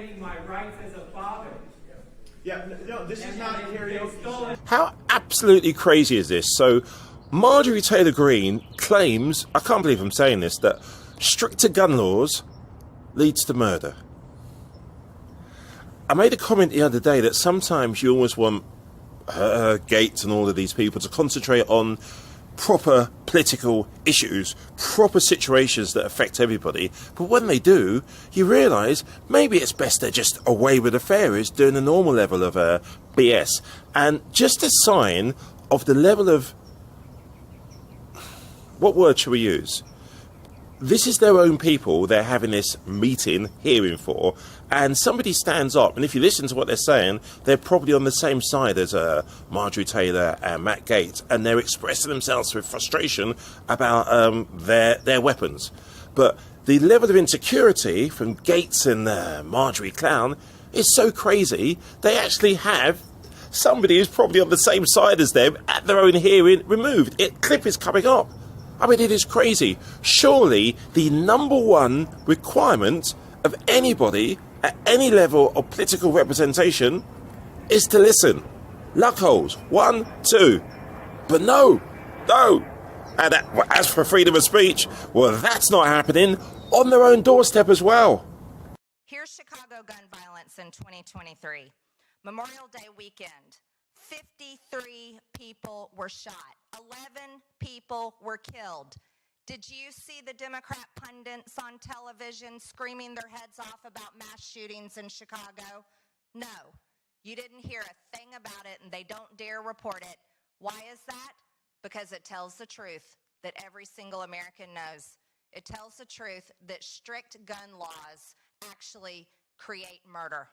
violating my rights as a father. Yeah, no, this is not karaoke. How absolutely crazy is this? So, Marjorie Taylor Greene claims, I can't believe I'm saying this, that stricter gun laws leads to murder. I made a comment the other day that sometimes you almost want Gaetz and all of these people to concentrate on proper political issues, proper situations that affect everybody, but when they do, you realise maybe it's best they're just away with the fairies doing the normal level of BS. And just a sign of the level of, what word should we use? This is their own people they're having this meeting, hearing for, and somebody stands up, and if you listen to what they're saying, they're probably on the same side as Marjorie Taylor and Matt Gaetz, and they're expressing themselves with frustration about their weapons. But the level of insecurity from Gaetz and Marjorie Clown is so crazy, they actually have somebody who's probably on the same side as them at their own hearing removed. Clip is coming up. I mean, it is crazy. Surely the number one requirement of anybody at any level of political representation is to listen. Luck holes. 1, 2. But no. And as for freedom of speech, well, that's not happening on their own doorstep as well. Here's Chicago gun violence in 2023. Memorial Day weekend. 53 people were shot. 11 people were killed. Did you see the Democrat pundits on television screaming their heads off about mass shootings in Chicago? No, you didn't hear a thing about it, and they don't dare report it. Why is that? Because it tells the truth that every single American knows. It tells the truth that strict gun laws actually create murder.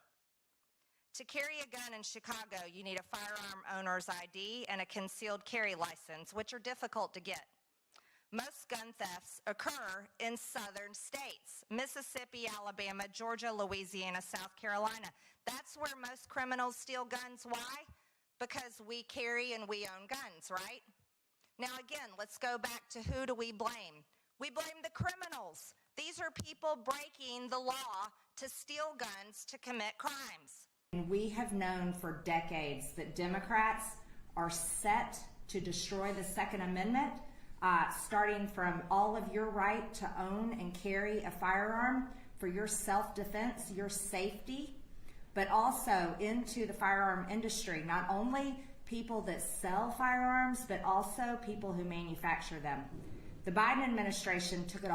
To carry a gun in Chicago, you need a firearm owner's ID and a concealed carry license, which are difficult to get. Most gun thefts occur in southern states: Mississippi, Alabama, Georgia, Louisiana, South Carolina. That's where most criminals steal guns. Why? Because we carry and we own guns, right? Now again, let's go back to who do we blame? We blame the criminals. These are people breaking the law to steal guns to commit crimes. We have known for decades that Democrats are set to destroy the Second Amendment, starting from all of your right to own and carry a firearm for your self-defense, your safety, but also into the firearm industry. Not only people that sell firearms, but also people who manufacture them. The Biden administration took it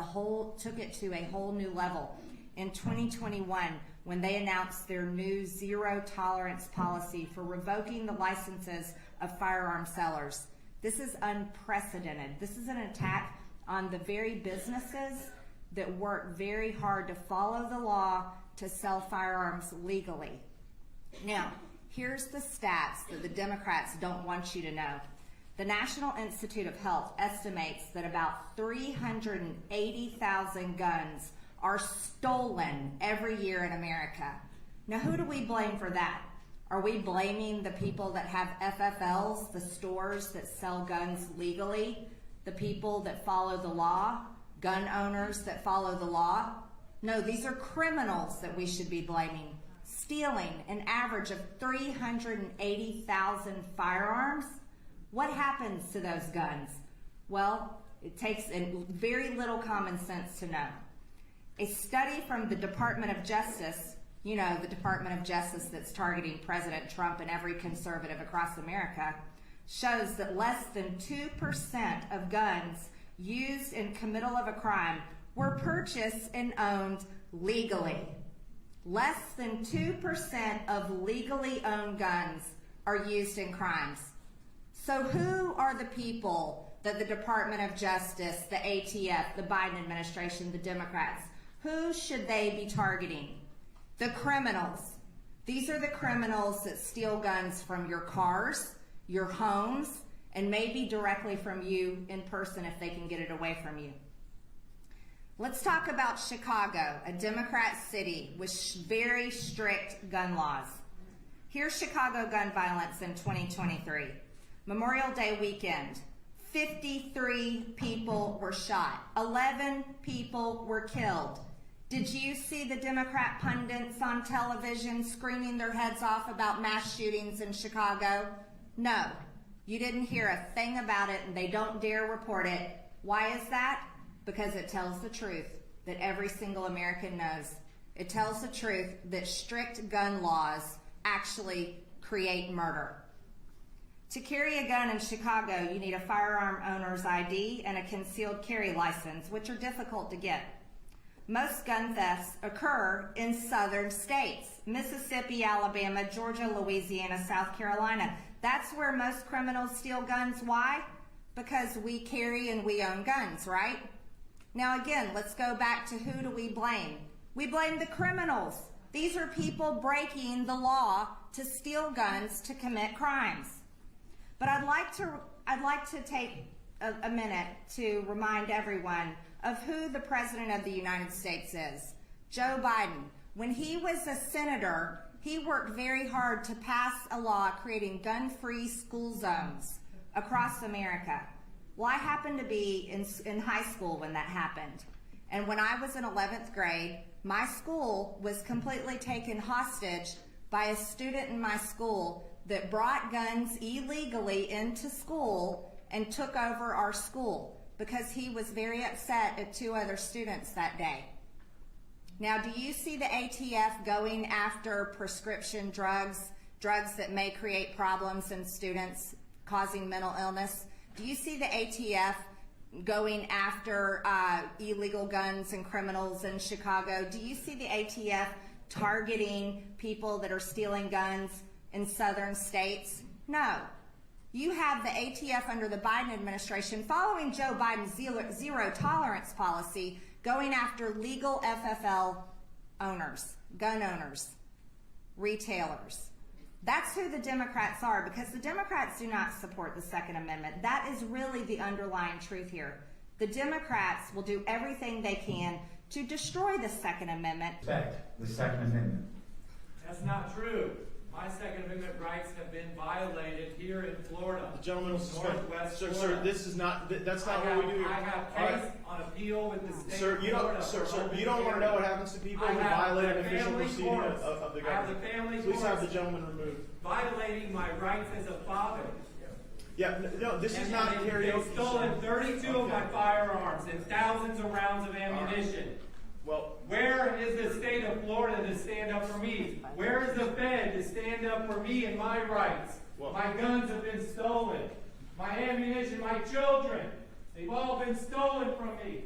to a whole new level in 2021 when they announced their new zero-tolerance policy for revoking the licenses of firearm sellers. This is unprecedented. This is an attack on the very businesses that work very hard to follow the law to sell firearms legally. Now, here's the stats that the Democrats don't want you to know. The National Institute of Health estimates that about 380,000 guns are stolen every year in America. Now, who do we blame for that? Are we blaming the people that have FFLs, the stores that sell guns legally, the people that follow the law, gun owners that follow the law? No, these are criminals that we should be blaming. Stealing an average of 380,000 firearms. What happens to those guns? Well, it takes very little common sense to know. A study from the Department of Justice, you know, the Department of Justice that's targeting President Trump and every conservative across America, shows that less than 2% of guns used in committal of a crime were purchased and owned legally. Less than 2% of legally owned guns are used in crimes. So who are the people that the Department of Justice, the ATF, the Biden administration, the Democrats, who should they be targeting? The criminals. These are the criminals that steal guns from your cars, your homes, and maybe directly from you in person if they can get it away from you. Let's talk about Chicago, a Democrat city with very strict gun laws. Here's Chicago gun violence in 2023. Memorial Day weekend, 53 people were shot. 11 people were killed. Did you see the Democrat pundits on television screaming their heads off about mass shootings in Chicago? No. You didn't hear a thing about it, and they don't dare report it. Why is that? Because it tells the truth that every single American knows. It tells the truth that strict gun laws actually create murder. To carry a gun in Chicago, you need a firearm owner's ID and a concealed carry license, which are difficult to get. Most gun thefts occur in southern states: Mississippi, Alabama, Georgia, Louisiana, South Carolina. That's where most criminals steal guns. Why? Because we carry and we own guns, right? Now again, let's go back to who do we blame? We blame the criminals. These are people breaking the law to steal guns to commit crimes. But I'd like to take a minute to remind everyone of who the President of the United States is. Joe Biden. When he was a senator, he worked very hard to pass a law creating gun-free school zones across America. Well, I happened to be in high school when that happened. And when I was in 11th grade, my school was completely taken hostage by a student in my school that brought guns illegally into school and took over our school because he was very upset at 2 other students that day. Now, do you see the ATF going after prescription drugs, drugs that may create problems in students, causing mental illness? Do you see the ATF going after illegal guns and criminals in Chicago? Do you see the ATF targeting people that are stealing guns in southern states? No. You have the ATF under the Biden administration following Joe Biden's zero tolerance policy, going after legal FFL owners, gun owners, retailers. That's who the Democrats are, because the Democrats do not support the Second Amendment. That is really the underlying truth here. The Democrats will do everything they can to destroy the Second Amendment. Respect the Second Amendment. That's not true. My Second Amendment rights have been violated here in Florida. The gentleman will suspend. Northwest Sir, Florida. this is not. That's not what we do here. I have All case right. on appeal with the state Sir, of you Florida. don't. You don't want to know what happens to people who violate an official proceeding of the I have the government. family Please have the courts gentleman removed. violating my rights as a father. Yeah, no, this is And not karaoke. They've stolen 32 of my firearms and thousands of rounds of ammunition. Well, Where is the state of Florida to stand up for me? Where is the Fed to stand up for me and my rights? Well- My guns have been stolen. My ammunition, my children, they've all been stolen from me.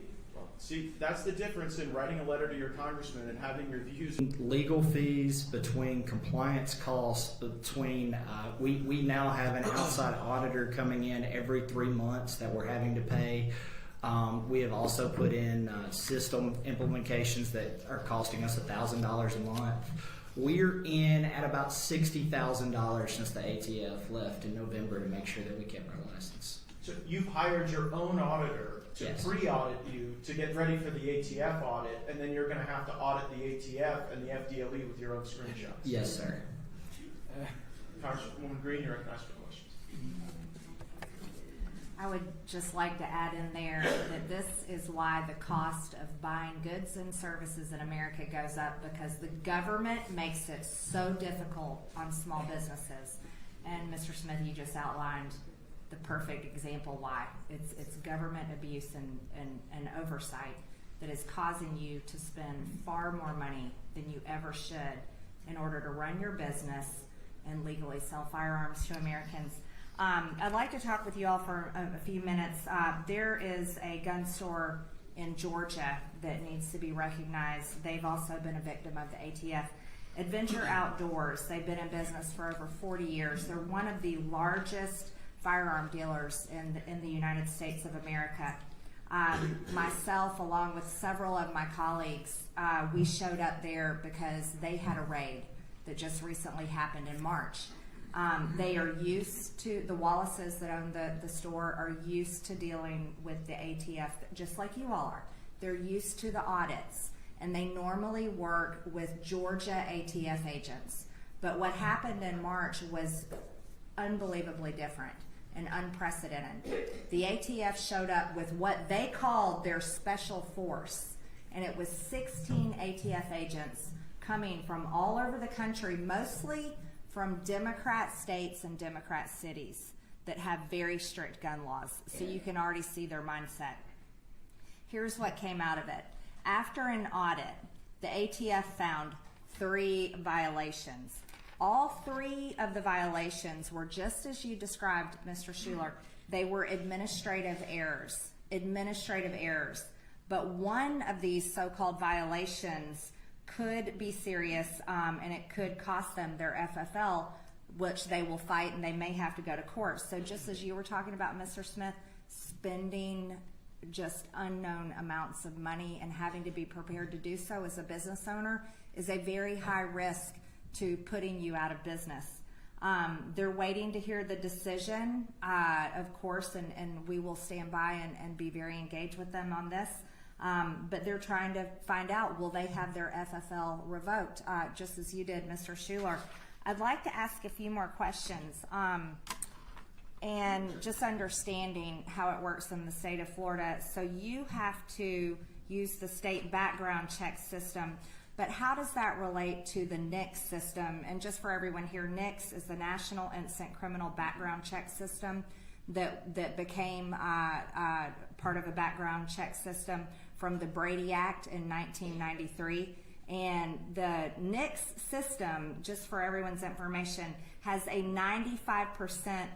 see, that's the difference in writing a letter to your congressman and having your views. Legal fees, between compliance costs, between we now have an outside auditor coming in every 3 months that we're having to pay. We have also put in system implementations that are costing us $1,000 a month. We're in at about $60,000 since the ATF left in November to make sure that we kept our license. So you've hired your own auditor to Yes. pre-audit you to get ready for the ATF audit, and then you're going to have to audit the ATF and the FDLE with your own screenshots. Yes, sir. Congresswoman Green, you're recognized for questions. I would just like to add in there that this is why the cost of buying goods and services in America goes up, because the government makes it so difficult on small businesses. And Mr. Smith, you just outlined the perfect example why. It's government abuse and oversight that is causing you to spend far more money than you ever should in order to run your business and legally sell firearms to Americans. I'd like to talk with you all for a few minutes. There is a gun store in Georgia that needs to be recognized. They've also been a victim of the ATF. Adventure Outdoors, they've been in business for over 40 years. They're one of the largest firearm dealers in the United States of America. Myself, along with several of my colleagues, we showed up there because they had a raid that just recently happened in March. They are used to, the Wallaces that own the store are used to dealing with the ATF, just like you all are. They're used to the audits, and they normally work with Georgia ATF agents. But what happened in March was unbelievably different and unprecedented. The ATF showed up with what they called their special force, and it was 16 ATF agents coming from all over the country, mostly from Democrat states and Democrat cities that have very strict gun laws. So you can already see their mindset. Here's what came out of it. After an audit, the ATF found 3 violations. All 3 of the violations were just as you described, Mr. Schuler. They were administrative errors. Administrative errors. But one of these so-called violations could be serious, and it could cost them their FFL, which they will fight, and they may have to go to court. So just as you were talking about, Mr. Smith, spending just unknown amounts of money and having to be prepared to do so as a business owner is a very high risk to putting you out of business. They're waiting to hear the decision, of course, and we will stand by and be very engaged with them on this. But they're trying to find out, will they have their FFL revoked, just as you did, Mr. Schuler. I'd like to ask a few more questions. And just understanding how it works in the state of Florida. So you have to use the state background check system, but how does that relate to the NICS system? And just for everyone here, NICS is the National Instant Criminal Background Check System that became part of a background check system from the Brady Act in 1993. And the NICS system, just for everyone's information, has a 95%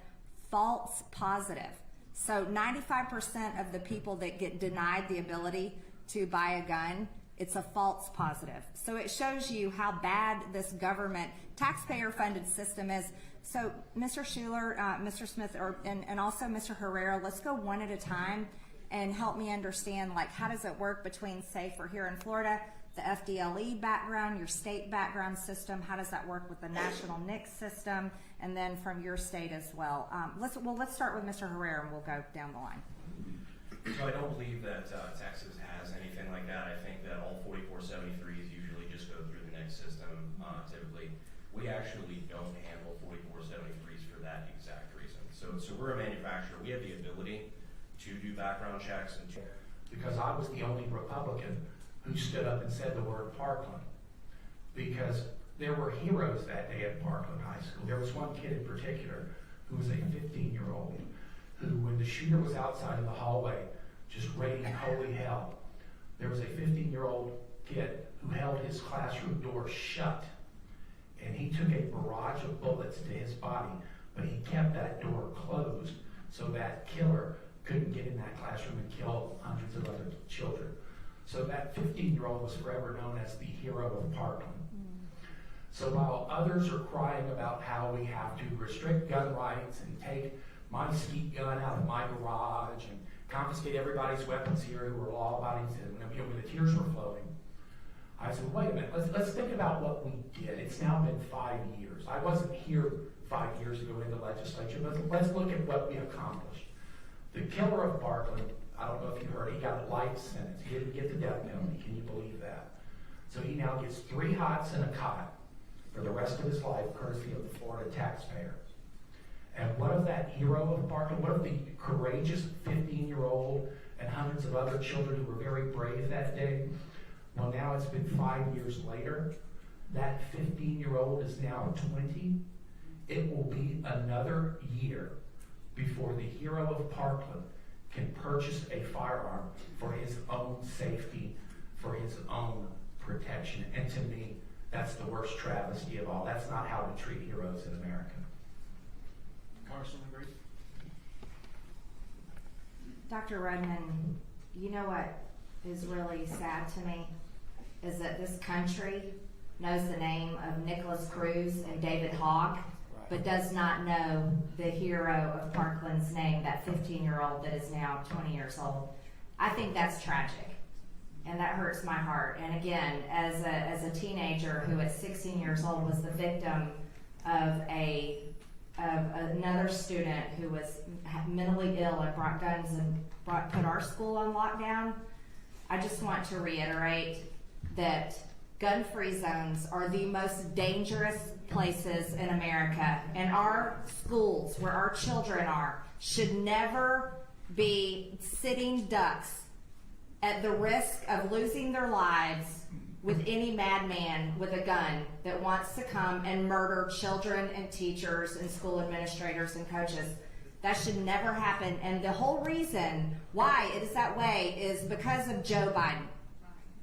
false positive. So 95% of the people that get denied the ability to buy a gun, it's a false positive. So it shows you how bad this government taxpayer-funded system is. So Mr. Schuler, Mr. Smith, and also Mr. Herrera, let's go one at a time and help me understand, like, how does it work between, say, for here in Florida, the FDLE background, your state background system, how does that work with the national NICS system, and then from your state as well? Let's start with Mr. Herrera, and we'll go down the line. So I don't believe that Texas has anything like that. I think that all 4473s usually just go through the NICS system, typically. We actually don't handle 4473s for that exact reason. So we're a manufacturer. We have the ability to do background checks. Because I was the only Republican who stood up and said the word Parkland. Because there were heroes that day at Parkland High School. There was one kid in particular who was a 15-year-old who, when the shooter was outside in the hallway just raining holy hell, there was a 15-year-old kid who held his classroom door shut, and he took a barrage of bullets to his body, but he kept that door closed so that killer couldn't get in that classroom and kill hundreds of other children. So that 15-year-old was forever known as the hero of Parkland. So while others are crying about how we have to restrict gun rights and take my skeet gun out of my garage and confiscate everybody's weapons here who are law-abiding citizens, when the tears were flowing, I said, wait a minute, let's think about what we did. It's now been 5 years. I wasn't here 5 years ago in the legislature, but let's look at what we accomplished. The killer of Parkland, I don't know if you heard, he got a life sentence. He didn't get the death penalty. Can you believe that? So he now gets 3 hots and a cot for the rest of his life, courtesy of the Florida taxpayer. And what of that hero of Parkland? What of the courageous 15-year-old and hundreds of other children who were very brave that day? Well, now it's been 5 years later. That 15-year-old is now 20. It will be another year before the hero of Parkland can purchase a firearm for his own safety, for his own protection. And to me, that's the worst travesty of all. That's not how we treat heroes in America. Carson, agree? Dr. Rudman, you know what is really sad to me is that this country knows the name of Nicholas Cruz and David Hogg, but does not know the hero of Parkland's name, that 15-year-old that is now 20 years old. I think that's tragic, and that hurts my heart. And again, as a teenager who at 16 years old was the victim of another student who was mentally ill and brought guns and put our school on lockdown, I just want to reiterate that gun-free zones are the most dangerous places in America, and our schools where our children are should never be sitting ducks at the risk of losing their lives with any madman with a gun that wants to come and murder children and teachers and school administrators and coaches. That should never happen. And the whole reason why it is that way is because of Joe Biden.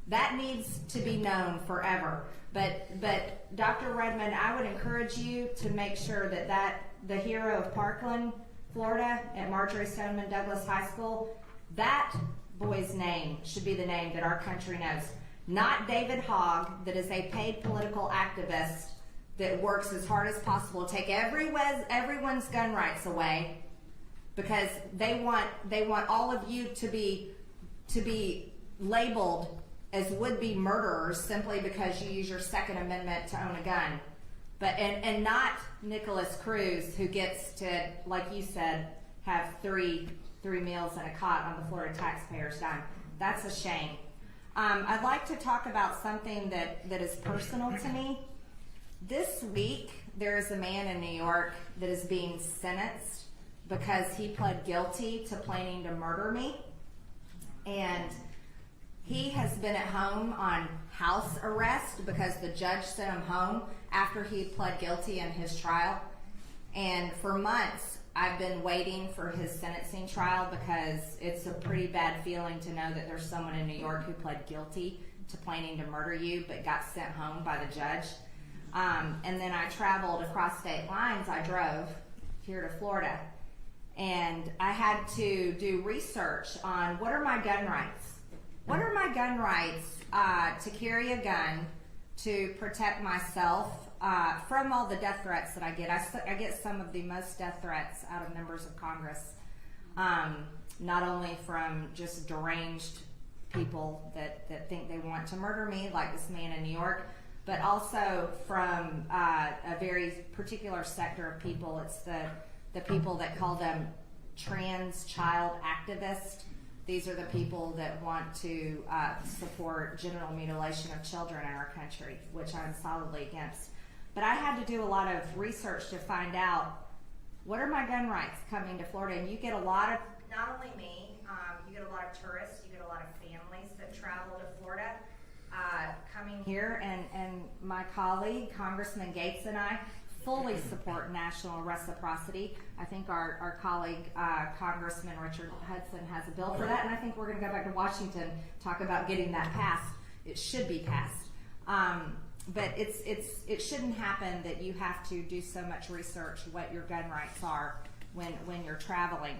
That needs to be known forever. But Dr. Redmond, I would encourage you to make sure that the hero of Parkland, Florida, at Marjorie Stoneman Douglas High School, that boy's name should be the name that our country knows. Not David Hogg, that is a paid political activist that works as hard as possible to take everyone's gun rights away, because they want all of you to be labeled as would-be murderers simply because you use your Second Amendment to own a gun. But and not Nicholas Cruz, who gets to, like you said, have three meals and a cot on the Florida taxpayer's dime. That's a shame. I'd like to talk about something that is personal to me. This week, there is a man in New York that is being sentenced because he pled guilty to planning to murder me. And he has been at home on house arrest because the judge sent him home after he pled guilty in his trial. And for months, I've been waiting for his sentencing trial because it's a pretty bad feeling to know that there's someone in New York who pled guilty to planning to murder you but got sent home by the judge. And then I traveled across state lines. I drove here to Florida. And I had to do research on what are my gun rights? What are my gun rights to carry a gun to protect myself from all the death threats that I get? I get some of the most death threats out of members of Congress, not only from just deranged people that think they want to murder me, like this man in New York, but also from a very particular sector of people. It's the people that call them trans child activists. These are the people that want to support genital mutilation of children in our country, which I'm solidly against. But I had to do a lot of research to find out what are my gun rights coming to Florida. And you get a lot of, not only me, you get a lot of tourists, you get a lot of families that travel to Florida coming here. And my colleague, Congressman Gaetz, and I fully support national reciprocity. I think our colleague, Congressman Richard Hudson, has a bill for that, and I think we're going to go back to Washington, talk about getting that passed. It should be passed. But it shouldn't happen that you have to do so much research what your gun rights are when you're traveling.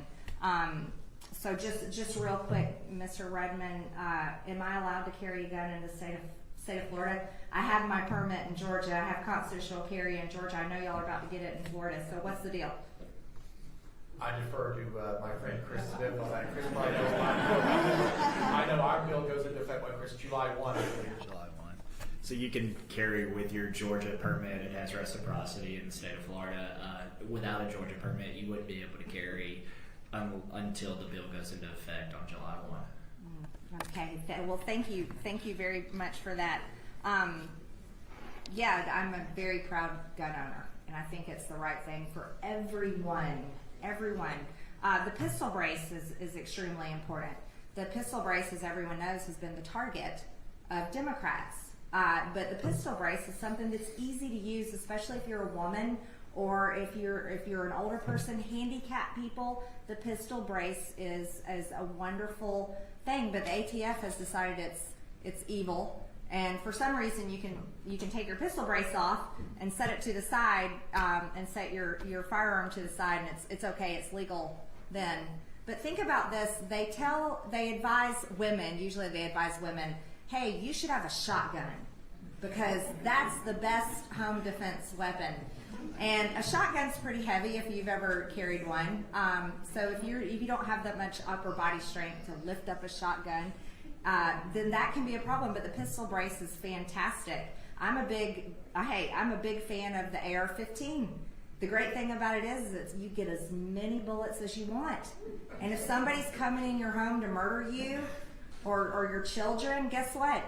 So just real quick, Mr. Redmond, am I allowed to carry a gun in the state of Florida? I have my permit in Georgia. I have constitutional carry in Georgia. I know y'all are about to get it in Florida. So what's the deal? I defer to my friend Chris Smith on that. Chris probably knows I know our bill goes into effect by July 1. July 1. So you can carry with your Georgia permit. It has reciprocity in the state of Florida. Without a Georgia permit, you wouldn't be able to carry until the bill goes into effect on July 1. Okay. Well, thank you very much for that. Yeah, I'm a very proud gun owner, and I think it's the right thing for everyone. The pistol brace is extremely important. The pistol brace, as everyone knows, has been the target of Democrats. But the pistol brace is something that's easy to use, especially if you're a woman or if you're an older person, handicapped people. The pistol brace is a wonderful thing. But the ATF has decided it's evil. And for some reason, you can take your pistol brace off and set it to the side, and set your firearm to the side, and it's okay, it's legal then. But think about this: they advise women, hey, you should have a shotgun because that's the best home defense weapon. And a shotgun's pretty heavy if you've ever carried one. So if you don't have that much upper body strength to lift up a shotgun, then that can be a problem. But the pistol brace is fantastic. I'm a big fan of the AR-15. The great thing about it is that you get as many bullets as you want. And if somebody's coming in your home to murder you or your children, guess what?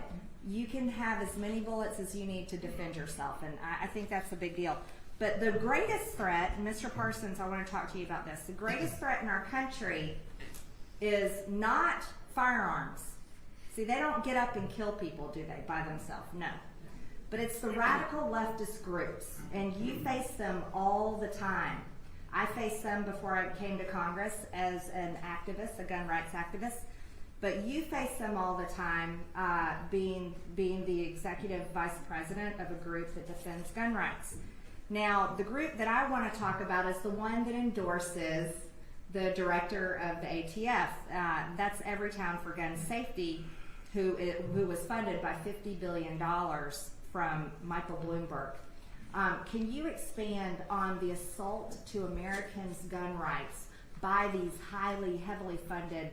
You can have as many bullets as you need to defend yourself. And I think that's a big deal. But the greatest threat, and Mr. Parsons, I want to talk to you about this. The greatest threat in our country is not firearms. See, they don't get up and kill people, do they, by themselves? No. But it's the radical leftist groups, and you face them all the time. I faced them before I came to Congress as an activist, a gun rights activist. But you face them all the time, being the executive vice president of a group that defends gun rights. Now, the group that I want to talk about is the one that endorses the director of the ATF. That's Everytown for Gun Safety, who was funded by $50 billion from Michael Bloomberg. Can you expand on the assault to Americans' gun rights by these heavily funded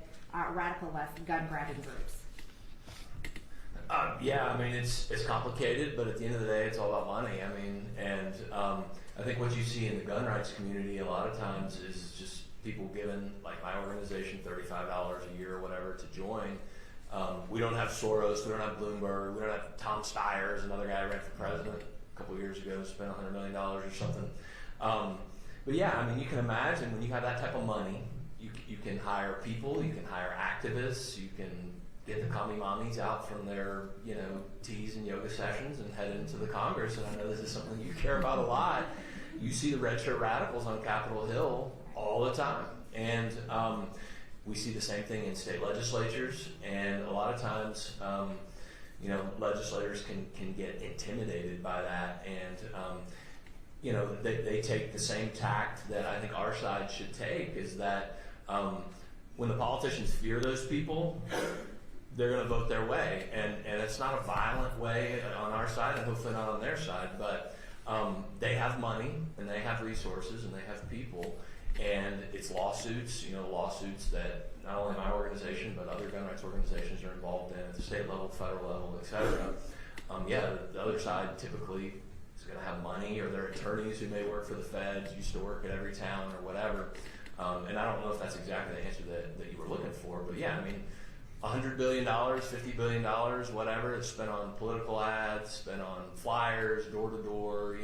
radical left gun-grabbing groups? Yeah, I mean, it's complicated, but at the end of the day, it's all about money. I mean, and I think what you see in the gun rights community a lot of times is just people giving, like my organization, $35 a year or whatever to join. We don't have Soros, we don't have Bloomberg, we don't have Tom Steyer's, another guy who ran for president a couple of years ago, spent $100 million or something. But yeah, I mean, you can imagine when you have that type of money, you can hire people, you can hire activists, you can get the commie mommies out from their, teas and yoga sessions and head into the Congress. And I know this is something you care about a lot. You see the red shirt radicals on Capitol Hill all the time. And we see the same thing in state legislatures. And a lot of times, legislators can get intimidated by that. And, they take the same tact that I think our side should take, is that when the politicians fear those people, they're going to vote their way, and it's not a violent way on our side, and hopefully not on their side, but they have money, and they have resources, and they have people, and it's lawsuits, lawsuits that not only my organization, but other gun rights organizations are involved in at the state level, federal level, et cetera. The other side typically is going to have money, or their attorneys who may work for the feds, used to work at Everytown or whatever, and I don't know if that's exactly the answer that you were looking for, but yeah, I mean, $100 billion, $50 billion, whatever, it's spent on political ads, spent on flyers, door to door,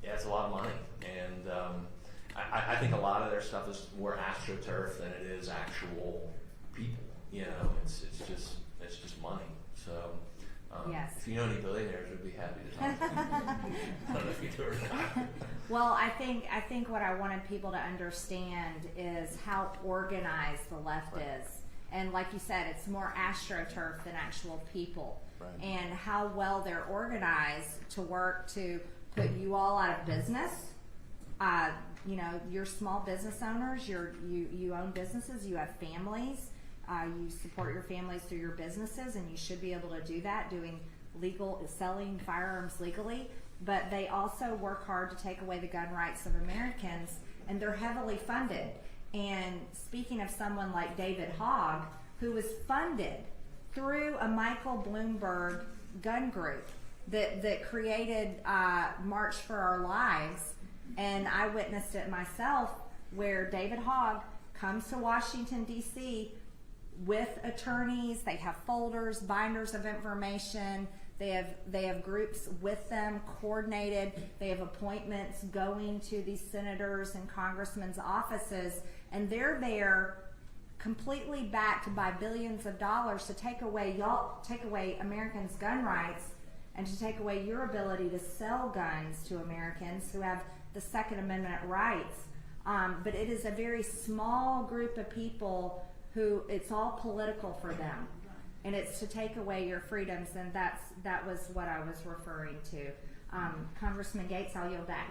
yeah, it's a lot of money. And I think a lot of their stuff is more astroturf than it is actual people, it's just money. So Yes. If you know any billionaires, we'd be happy to talk to them. I don't know if you do or not. Well, I think what I wanted people to understand is how organized the left is. And like you said, it's more astroturf than actual people. Right. And how well they're organized to work to put you all out of business. You're small business owners, you own businesses, you have families, you support your families through your businesses, and you should be able to do that, selling firearms legally. But they also work hard to take away the gun rights of Americans, and they're heavily funded. And speaking of someone like David Hogg, who was funded through a Michael Bloomberg gun group that created March for Our Lives, and I witnessed it myself, where David Hogg comes to Washington, D.C. with attorneys. They have folders, binders of information. They have groups with them coordinated. They have appointments going to these senators and congressmen's offices, and they're there completely backed by billions of dollars to take away Americans' gun rights and to take away your ability to sell guns to Americans who have the Second Amendment rights. But it is a very small group of people who it's all political for them. And it's to take away your freedoms, and that was what I was referring to. Congressman Gaetz, I'll yield back.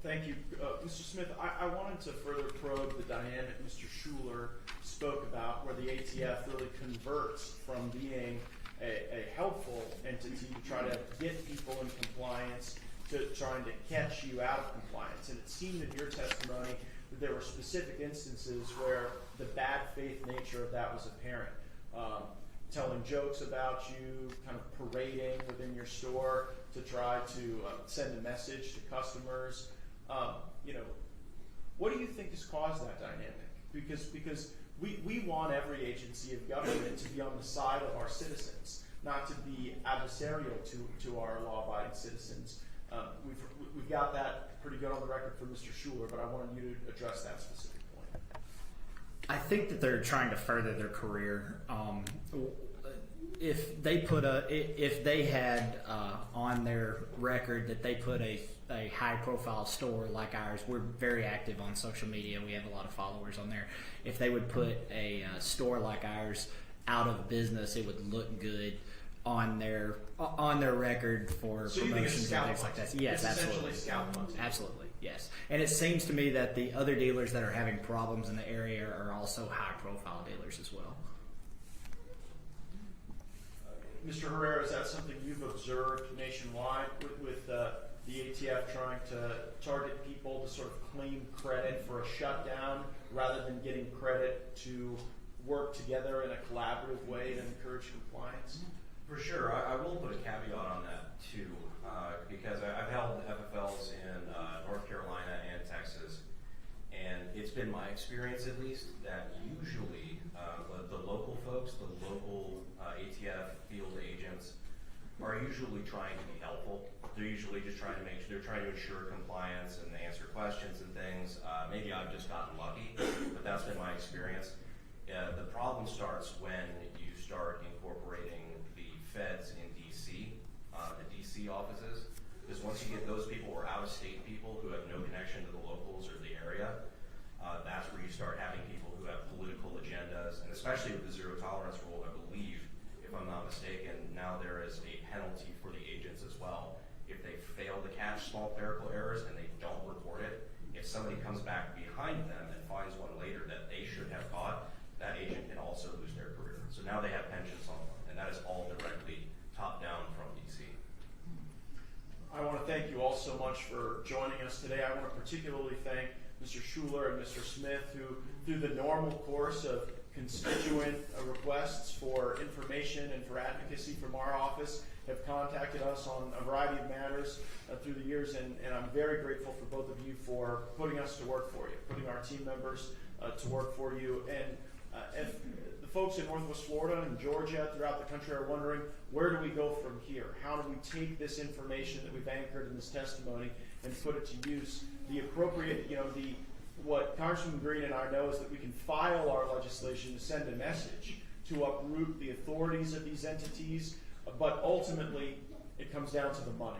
Thank you. Mr. Smith, I wanted to further probe the dynamic Mr. Schuler spoke about, where the ATF really converts from being a helpful entity to try to get people in compliance to trying to catch you out of compliance. And it seemed in your testimony that there were specific instances where the bad faith nature of that was apparent. Telling jokes about you, kind of parading within your store to try to send a message to customers. What do you think has caused that dynamic? Because we want every agency of government to be on the side of our citizens, not to be adversarial to our law-abiding citizens. We've got that pretty good on the record for Mr. Schuler, but I wanted you to address that specific point. I think that they're trying to further their career. If they had on their record that they put a high profile store like ours, we're very active on social media. We have a lot of followers on there. If they would put a store like ours out of business, it would look good on their record for So you think it's promotions and things like that. Yes, it's absolutely. essentially scalp hunting. Absolutely, yes. And it seems to me that the other dealers that are having problems in the area are also high profile dealers as well. Mr. Herrera, is that something you've observed nationwide with the ATF trying to target people to sort of claim credit for a shutdown rather than getting credit to work together in a collaborative way to encourage compliance? For sure, I will put a caveat on that too, because I've held FFLs in North Carolina and Texas, and it's been my experience at least that usually the local folks, the local ATF field agents are usually trying to be helpful. They're usually just trying to they're trying to ensure compliance and answer questions and things. Maybe I've just gotten lucky, but that's been my experience. The problem starts when you start incorporating the feds in DC, the DC offices, because once you get those people or out-of-state people who have no connection to the locals or the area, that's where you start having people who have political agendas, and especially with the zero tolerance rule, I believe, if I'm not mistaken, now there is a penalty for the agents as well. If they fail to catch small clerical errors and they don't report it, if somebody comes back behind them and finds one later that they should have caught, that agent can also lose their career. So now they have pensions on them, and that is all directly top down from DC. I want to thank you all so much for joining us today. I want to particularly thank Mr. Schuler and Mr. Smith, who, through the normal course of constituent requests for information and for advocacy from our office, have contacted us on a variety of matters through the years, and I'm very grateful for both of you for putting us to work for you, putting our team members to work for you. And if the folks in Northwest Florida and Georgia throughout the country are wondering, where do we go from here? How do we take this information that we've anchored in this testimony and put it to use? The appropriate, what Congressman Green and I know is that we can file our legislation to send a message to uproot the authorities of these entities, but ultimately it comes down to the money.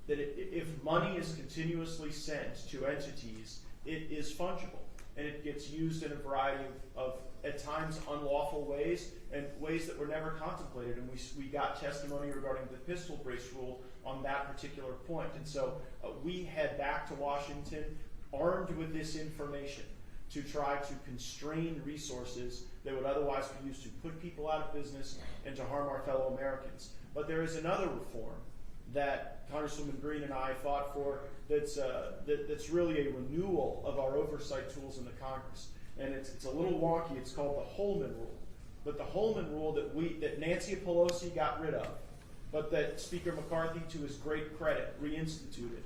That if money is continuously sent to entities, it is fungible, and it gets used in a variety of at times unlawful ways, and ways that were never contemplated. And we got testimony regarding the pistol brace rule on that particular point. And so we head back to Washington armed with this information to try to constrain resources that would otherwise be used to put people out of business and to harm our fellow Americans. But there is another reform that Congresswoman Green and I fought for that's really a renewal of our oversight tools in the Congress. And it's a little wonky. It's called the Holman Rule. But the Holman Rule that Nancy Pelosi got rid of, but that Speaker McCarthy, to his great credit, reinstituted,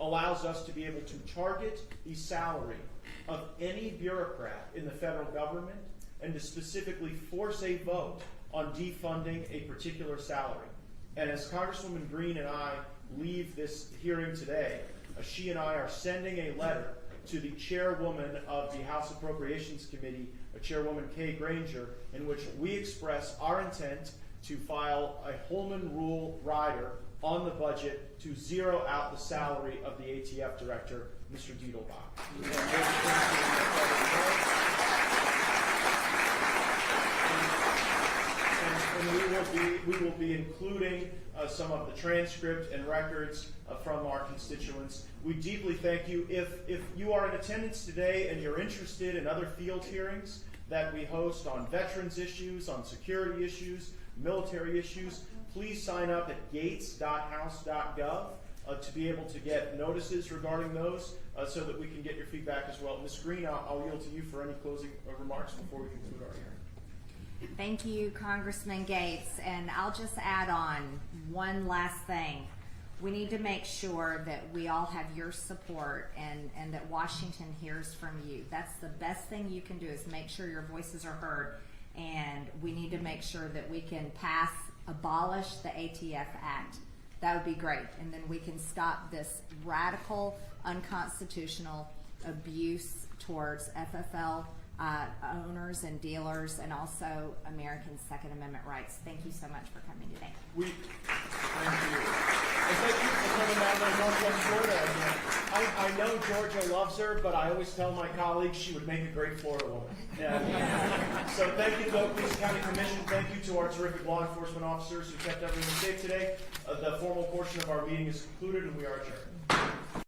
allows us to be able to target the salary of any bureaucrat in the federal government and to specifically force a vote on defunding a particular salary. And as Congresswoman Green and I leave this hearing today, she and I are sending a letter to the chairwoman of the House Appropriations Committee, Chairwoman Kay Granger, in which we express our intent to file a Holman Rule rider on the budget to zero out the salary of the ATF director, Mr. Diedelbach. And we will be including some of the transcript and records from our constituents. We deeply thank you. If you are in attendance today and you're interested in other field hearings that we host on veterans issues, on security issues, military issues, please sign up at gates.house.gov to be able to get notices regarding those so that we can get your feedback as well. Ms. Green, I'll yield to you for any closing remarks before we conclude our hearing. Thank you, Congressman Gaetz. And I'll just add on one last thing. We need to make sure that we all have your support and that Washington hears from you. That's the best thing you can do, is make sure your voices are heard. And we need to make sure that we can abolish the ATF Act. That would be great. And then we can stop this radical, unconstitutional abuse towards FFL owners and dealers, and also American Second Amendment rights. Thank you so much for coming today. Thank you. And thank you for coming down to Northwest Florida again. I know Georgia loves her, but I always tell my colleagues she would make a great Florida woman. And so thank you to the Oakland County Commission. Thank you to our terrific law enforcement officers who kept everyone safe today. The formal portion of our meeting is concluded, and we are adjourned.